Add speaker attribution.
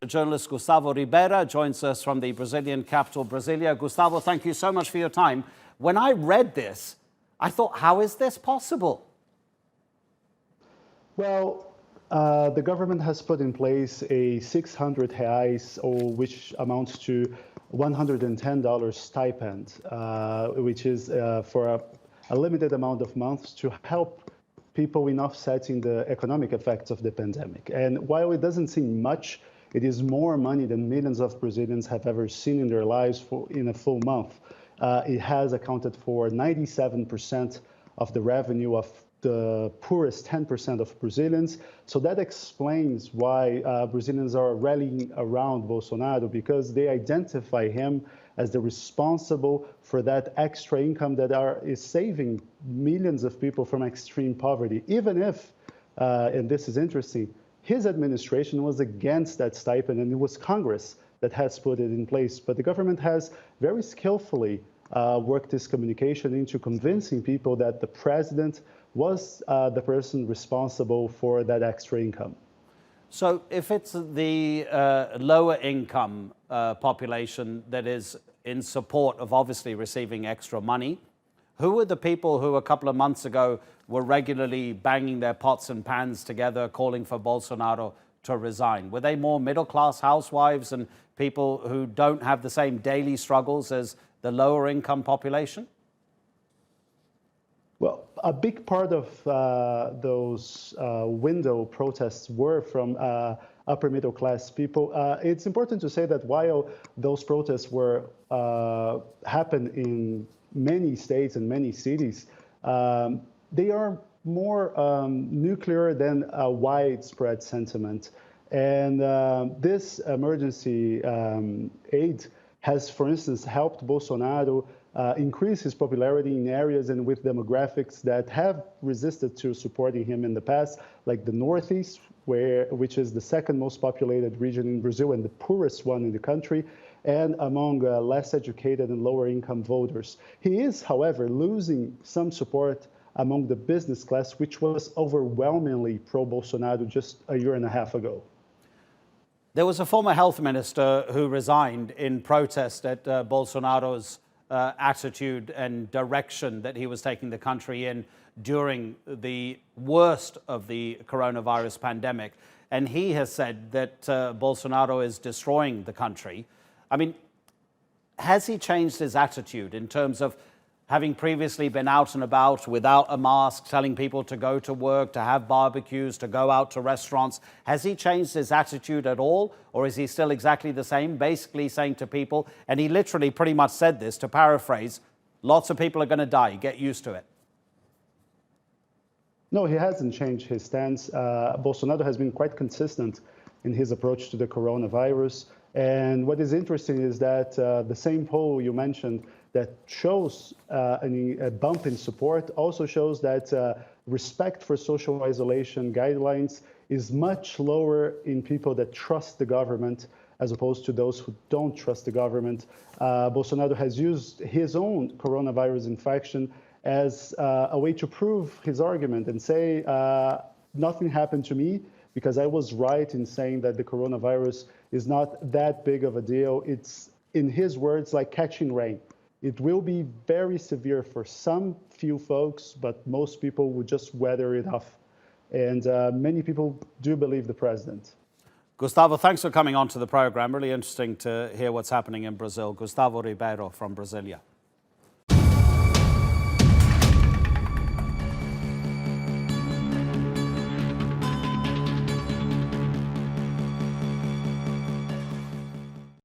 Speaker 1: Journalist Gustavo Ribeiro joins us from the Brazilian capital, Brasilia. Gustavo, thank you so much for your time. When I read this, I thought, how is this possible?
Speaker 2: Well, the government has put in place a 600 reais, or which amounts to $110 stipend, which is for a limited amount of months to help people in offsetting the economic effects of the pandemic. And while it doesn't seem much, it is more money than millions of Brazilians have ever seen in their lives in a full month. It has accounted for 97% of the revenue of the poorest 10% of Brazilians. So that explains why Brazilians are rallying around Bolsonaro, because they identify him as the responsible for that extra income that is saving millions of people from extreme poverty, even if, and this is interesting, his administration was against that stipend, and it was Congress that has put it in place. But the government has very skillfully worked this communication into convincing people that the president was the person responsible for that extra income.
Speaker 1: So if it's the lower income population that is in support of obviously receiving extra money, who are the people who a couple of months ago were regularly banging their pots and pans together, calling for Bolsonaro to resign? Were they more middle-class housewives and people who don't have the same daily struggles as the lower income population?
Speaker 2: Well, a big part of those window protests were from upper middle class people. It's important to say that while those protests were happen in many states and many cities, they are more nuclear than a widespread sentiment. And this emergency aid has, for instance, helped Bolsonaro increase his popularity in areas and with demographics that have resisted to supporting him in the past, like the Northeast, which is the second most populated region in Brazil and the poorest one in the country, and among less educated and lower income voters. He is, however, losing some support among the business class, which was overwhelmingly pro-Bolsonaro just a year and a half ago.
Speaker 1: There was a former health minister who resigned in protest at Bolsonaro's attitude and direction that he was taking the country in during the worst of the coronavirus pandemic. And he has said that Bolsonaro is destroying the country. I mean, has he changed his attitude in terms of having previously been out and about without a mask, telling people to go to work, to have barbecues, to go out to restaurants? Has he changed his attitude at all? Or is he still exactly the same, basically saying to people, and he literally pretty much said this, to paraphrase, lots of people are going to die, get used to it?
Speaker 2: No, he hasn't changed his stance. Bolsonaro has been quite consistent in his approach to the coronavirus. And what is interesting is that the same poll you mentioned that shows a bump in support also shows that respect for social isolation guidelines is much lower in people that trust the government as opposed to those who don't trust the government. Bolsonaro has used his own coronavirus infection as a way to prove his argument and say, nothing happened to me because I was right in saying that the coronavirus is not that big of a deal. It's, in his words, like catching rain. It will be very severe for some few folks, but most people will just weather it off. And many people do believe the president.
Speaker 1: Gustavo, thanks for coming on to the program. Really interesting to hear what's happening in Brazil. Gustavo Ribeiro from Brasilia.